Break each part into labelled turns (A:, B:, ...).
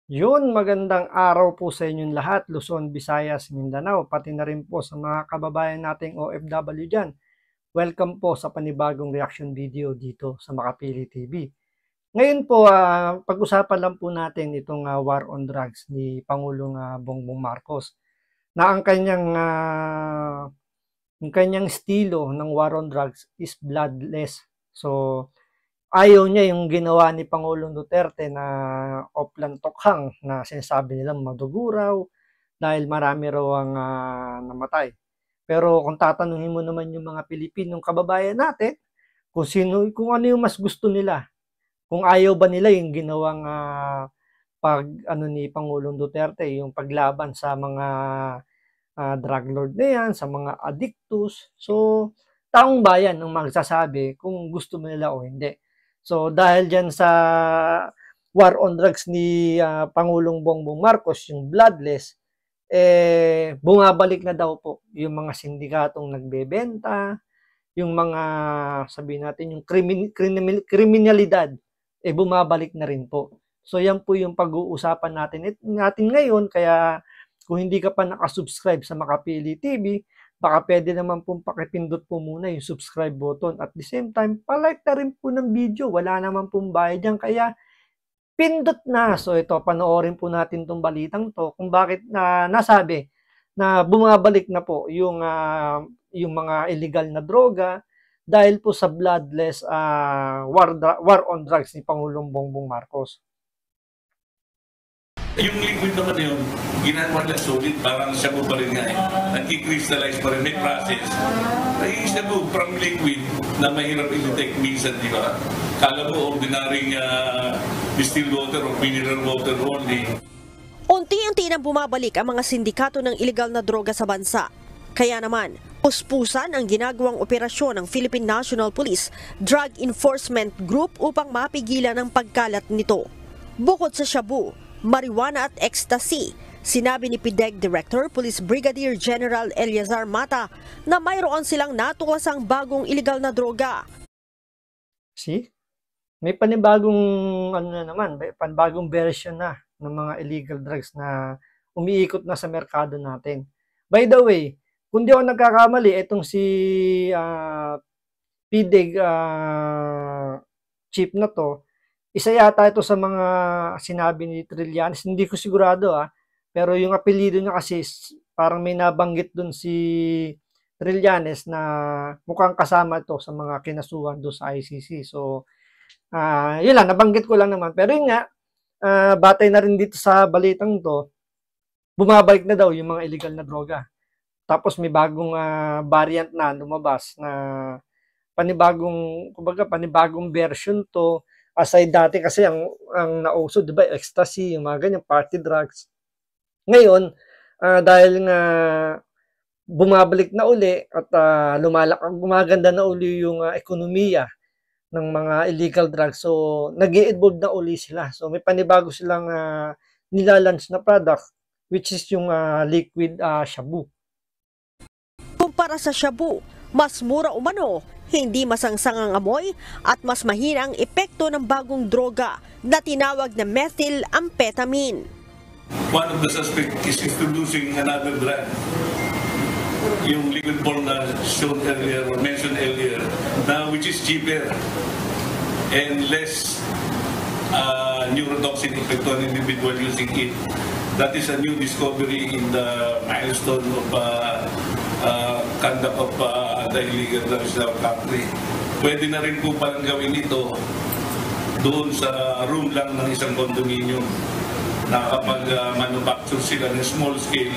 A: Yun, magandang araw po sa inyong lahat, Luzon, Visayas, Mindanao, pati na rin po sa mga kababayan nating OFW dyan. Welcome po sa panibagong reaction video dito sa Makapili TV. Ngayon po, pag-usapan lang po natin itong war on drugs ni Pangulong Bongbong Marcos na ang kanyang estilo ng war on drugs is bloodless. So, ayaw niya yung ginawa ni Pangulong Duterte na oplan tokhang na sinasabi nilang maduguraw dahil marami raw ang namatay. Pero kung tatanungin mo naman yung mga Pilipinong kababayan natin, kung ano yung mas gusto nila, kung ayaw ba nila yung ginawang pag ano ni Pangulong Duterte, yung paglaban sa mga drug lord na yan, sa mga addictus. So, taong bayan ang magsasabi kung gusto mo nila o hindi. So, dahil dyan sa war on drugs ni Pangulong Bongbong Marcos, yung bloodless, bumabalik na daw po yung mga sindikatong nagbebenta, yung mga, sabihin natin, yung kriminalidad, bumabalik na rin po. So, yan po yung pag-uusapan natin ngayon. Kaya, kung hindi ka pa nakasubscribe sa Makapili TV, baka pwede naman pong pakipindot po muna yung subscribe button. At the same time, palike na rin po ng video. Wala naman pong bayad yan. Kaya, pindot na. So ito, panoorin po natin tong balitang to kung bakit nasabi na bumabalik na po yung mga illegal na droga dahil po sa bloodless war on drugs ni Pangulong Bongbong Marcos.
B: Yung liquid naman yun, ginagawa nila solid, parang shabu pa rin nga eh. Nag-crystallize pa rin, may process. Ay shabu from liquid na mahirap i-detect minsan, di ba? Kala mo ordinary distilled water or mineral water only.
C: Unti-unti nang bumabalik ang mga sindikato ng iligal na droga sa bansa. Kaya naman, puspusan ang ginagawang operasyon ng Philippine National Police Drug Enforcement Group upang mapigilan ang pagkalat nito. Bukod sa shabu, marijuana at ecstasy, sinabi ni PIDEG Director Police Brigadier General Eliazar Mata na mayroon silang natuklasang bagong iligal na droga.
A: See? May panibagong panibagong version na ng mga illegal drugs na umiikot na sa merkado natin. By the way, kung di ako nagkakamali, itong si PIDEG chief na to, isa yata ito sa mga sinabi ni Trillanes, hindi ko sigurado pero yung apelyido niya kasi parang may nabanggit dun si Trillanes na mukhang kasama ito sa mga kinasuhan doon sa ICC. So, yun lang, nabanggit ko lang naman. Pero yun nga, batay na rin dito sa balitang to, bumabalik na daw yung mga illegal na droga. Tapos may bagong variant na lumabas na panibagong version to. Aside dati kasi ang nauso, 'di ba, ecstasy, yung mga ganyan, party drugs. Ngayon, dahil nga bumabalik na uli at gumaganda na uli yung ekonomiya ng mga illegal drugs. So, nag-i-evolve na uli sila. So, may panibago silang nilalunch na product, which is yung liquid shabu.
C: Kumpara sa shabu, mas mura umano, hindi masangsang ang amoy at mas mahina ang epekto ng bagong droga na tinawag na methylamphetamine.
B: One of the suspects is introducing another drug. Yung liquid form na shown earlier or mentioned earlier, which is cheaper and less neurotoxic effect on individual using it. That is a new discovery in the milestone of conduct of the illegal drugs in our country. Pwede na rin po palang gawin ito doon sa room lang ng isang condominium na kapag manufacture sila ng small scale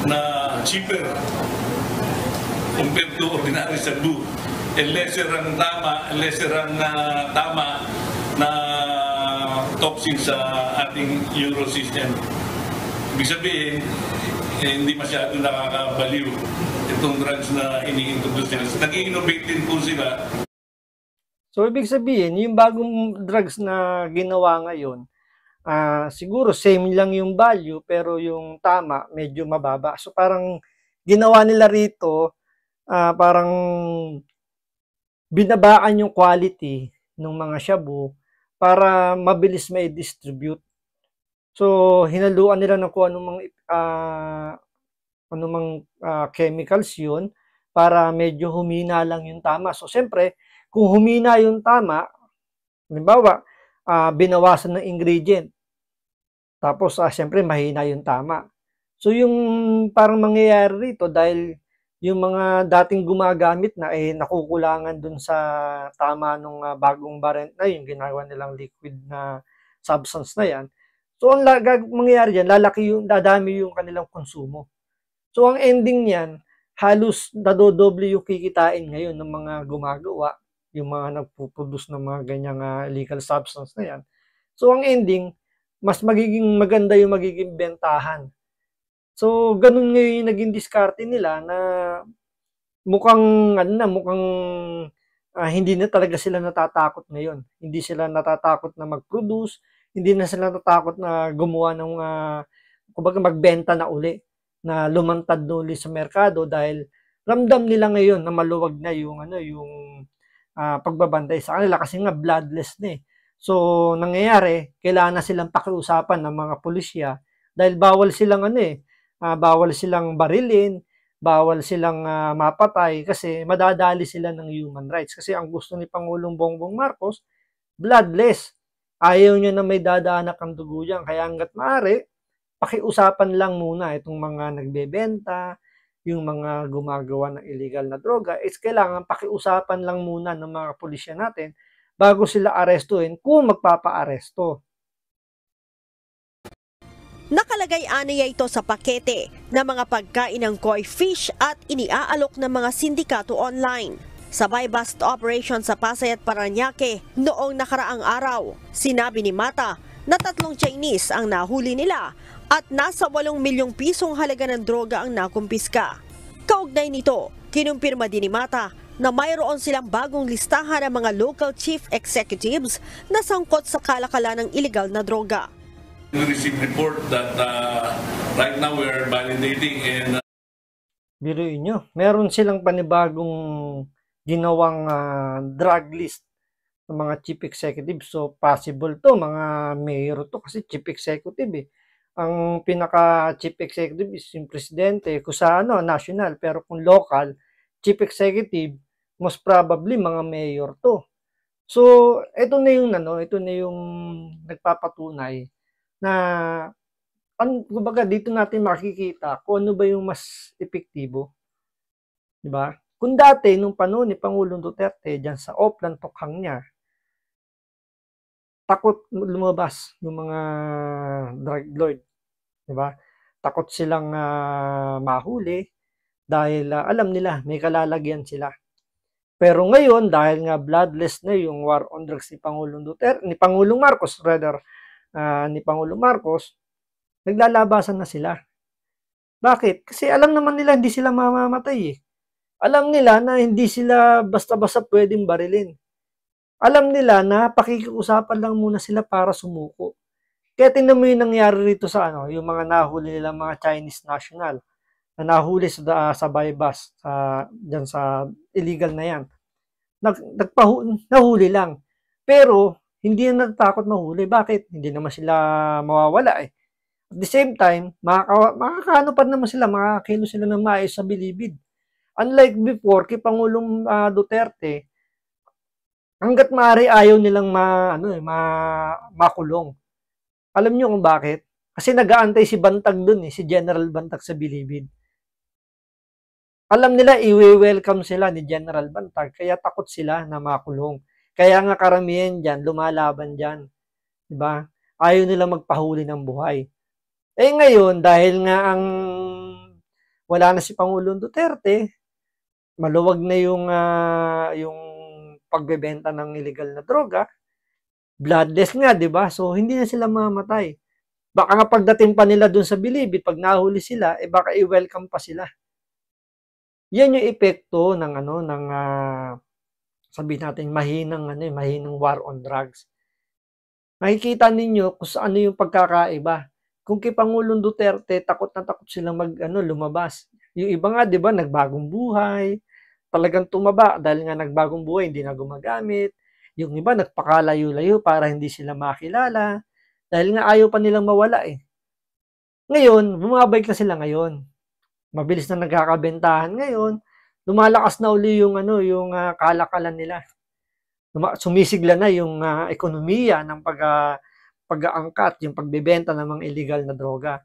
B: na cheaper compared to ordinary shabu. Lesser ang tama na toxin sa ating Eurosystem. Ibig sabihin, hindi masyado nakakabaliw itong drugs na ini-introduce nila. Nag-i-innovate din po sila.
A: So, ibig sabihin, yung bagong drugs na ginawa ngayon, siguro same lang yung value, pero yung tama, medyo mababa. So, parang ginawa nila rito, parang binabaan yung quality ng mga shabu para mabilis may distribute. So, hinaluan nila ng kung chemicals yun para medyo humina lang yung tama. So, siyempre, kung humina yung tama, halimbawa, binawasan ng ingredient, tapos siyempre mahina yung tama. So, yung parang mangyayari rito dahil yung mga dating gumagamit na nakukulangan dun sa tama nung bagong variant na yung ginagawa nilang liquid na substance na yan. So, ang mangyayari dyan, dadami yung kanilang konsumo. So, ang ending niyan, halos nadodoble yung kikitain ngayon ng mga gumagawa, yung mga nagpo-produce ng mga ganyang illegal substance na yan. So, ang ending, mas magiging maganda yung magiging bentahan. So, ganun ngayon yung naging diskarte nila na mukhang hindi na talaga sila natatakot ngayon. Hindi sila natatakot na mag-produce, hindi na sila natatakot na gumawa ng kumbaga magbenta na uli, na lumantad na uli sa merkado dahil ramdam nila ngayon na maluwag na yung pagbabantay sa kanila kasi nga bloodless na eh. So, nangyayari, kailangan na silang pakiusapan ng mga pulisya dahil bawal silang barilin, bawal silang mapatay kasi madadali sila ng human rights. Kasi ang gusto ni Pangulong Bongbong Marcos, bloodless. Ayaw niya na may dadaanak ang dugo yan. Kaya hanggat maaari, pakiusapan lang muna itong mga nagbebenta, yung mga gumagawa ng illegal na droga, is kailangan pakiusapan lang muna ng mga pulisya natin bago sila arestuhin kung magpapa-aresto.
C: Nakalagay aniya ito sa pakete ng mga pagkain ng koi fish at iniaalok ng mga sindikato online. Sabay bust operation sa Pasay at Parañaque noong nakaraang araw, sinabi ni Mata na 3 Chinese ang nahuli nila at nasa 8 milyong pisong halaga ng droga ang nakumpiska. Kaugnay nito, kinumpirma din ni Mata na mayroon silang bagong listahan ng mga local chief executives na sangkot sa kalakalan ng illegal na droga.
B: We received report that right now we are validating and
A: Biruin nyo, meron silang panibagong ginawang drug list ng mga chief executive. So, possible to, mga mayor to kasi chief executive eh. Ang pinaka-chief executive is yung presidente kung sa national, pero kung local, chief executive, most probably mga mayor to. So, ito na yung nagpapatunay na kumbaga dito natin makikita kung ano ba yung mas epektibo. Di ba? Kung dati, nung panahon ni Pangulong Duterte, dyan sa Oplan Tokhang niya, takot lumabas yung mga drug lord. Di ba? Takot silang mahuli dahil alam nila may kalalagyan sila. Pero ngayon, dahil nga bloodless na yung war on drugs ni Pangulong Marcos, naglalabasan na sila. Bakit? Kasi alam naman nila hindi sila mamamatay eh. Alam nila na hindi sila basta-basta pwedeng barilin. Alam nila na pakikiusapan lang muna sila para sumuko. Kaya tingnan mo yung nangyari rito sa yung mga nahuli nila mga Chinese national na nahuli sa bypass diyan sa illegal na yan. Nahuli lang. Pero hindi na natatakot mahuli. Bakit? Hindi naman sila mawawala eh. At the same time, makakaano pa naman sila, makakakilo sila ng maayos sa bilibid. Unlike before, kay Pangulong Duterte, hanggat maaari ayaw nilang makulong. Alam niyo kung bakit? Kasi nag-aantay si Bantag dun si General Bantag sa bilibid. Alam nila, i-welcome sila ni General Bantag, kaya takot sila na makulong. Kaya nga karamihan dyan, lumalaban dyan. Diba? Ayaw nila magpahuli ng buhay. Eh ngayon, dahil nga wala na si Pangulong Duterte, maluwag na yung pagbebenta ng illegal na droga, bloodless nga, di ba? So, hindi na sila mamamatay. Baka nga pagdating pa nila dun sa bilibid, pag nahuli sila, baka i-welcome pa sila. Yan yung epekto ng sabihin natin, mahinang war on drugs. Makikita ninyo kung saan yung pagkakaiba. Kung kay Pangulong Duterte, takot na takot silang lumabas. Yung iba nga, di ba, nagbagong buhay, talagang tumaba dahil nga nagbagong buhay, hindi na gumagamit. Yung iba, nagpakalayo-layo para hindi sila makilala. Dahil nga ayaw pa nilang mawala eh. Ngayon, bumabalik na sila ngayon. Mabilis na nagkakabentahan ngayon. Lumalakas na uli yung yung kalakalan nila. Sumisigla na yung ekonomiya ng pag-aangkat, yung pagbebenta ng mga illegal na droga.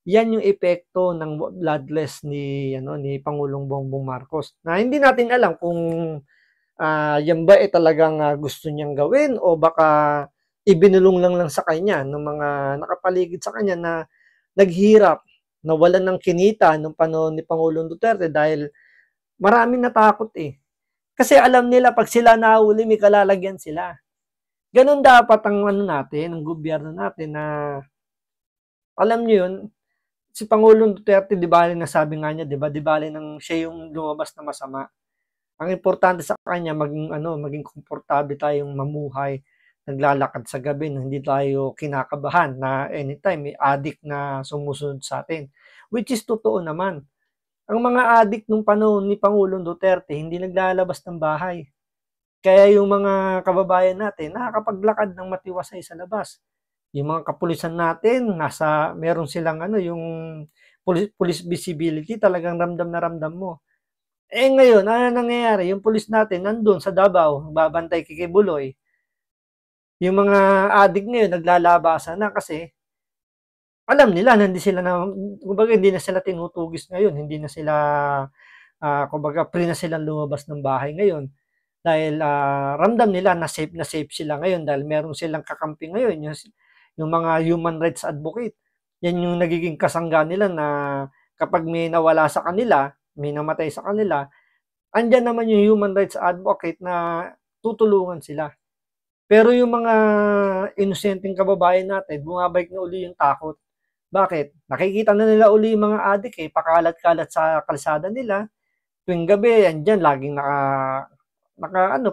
A: Yan yung epekto ng bloodless ni Pangulong Bongbong Marcos. Na hindi natin alam kung yan ba talagang gusto niyang gawin o baka ibinulong lang sa kanya ng mga nakapaligid sa kanya na naghirap, nawalan ng kinita nung panahon ni Pangulong Duterte dahil maraming natakot eh. Kasi alam nila pag sila nahuli, may kalalagyan sila. Ganun dapat ang natin, ang gobyerno natin na alam niyo yun, si Pangulong Duterte, di bali nasabi nga niya, di ba, di bali nang siya yung lumabas na masama. Ang importante sa kanya maging komportable tayong mamuhay, naglalakad sa gabi na hindi tayo kinakabahan na anytime may addict na sumusunod sa atin. Which is totoo naman. Ang mga addict nung panahon ni Pangulong Duterte hindi naglalabas ng bahay. Kaya yung mga kababayan natin nakakapaglakad ng matiwasay sa labas. Yung mga kapulisan natin meron silang yung police visibility, talagang ramdam na ramdam mo. Eh ngayon, ano nangyayari? Yung pulis natin nandun sa Davao, babantay kay Kibuloy. Yung mga addict ngayon naglalabasan na kasi alam nila na hindi na sila tinutugis ngayon, hindi na sila free na silang lumabas ng bahay ngayon. Dahil ramdam nila na safe sila ngayon dahil meron silang kakampi ngayon, yung mga human rights advocate. Yan yung nagiging kasangga nila na kapag may nawala sa kanila, may namatay sa kanila, andyan naman yung human rights advocate na tutulungan sila. Pero yung mga inosenteng kababayan natin, bumabalik na uli yung takot. Bakit? Nakikita na nila uli yung mga adik pakalat-kalat sa kalsada nila. Tuwing gabi, andyan, laging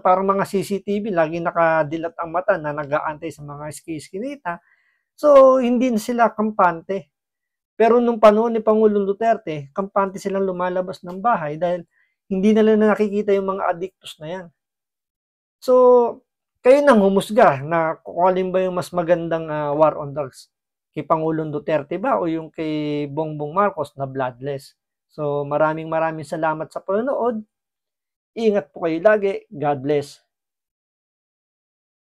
A: parang mga CCTV, laging nakadilat ang mata na nag-aantay sa mga ski-skinita. So, hindi na sila kampante. Pero nung panahon ni Pangulong Duterte, kampante silang lumalabas ng bahay dahil hindi nila nakikita yung mga addictos na yan. So, kayo nang humusga na kung alin ba yung mas magandang war on drugs. Kay Pangulong Duterte ba o yung kay Bongbong Marcos na bloodless? So, maraming salamat sa panonood. Ingat po kayo lagi. God bless.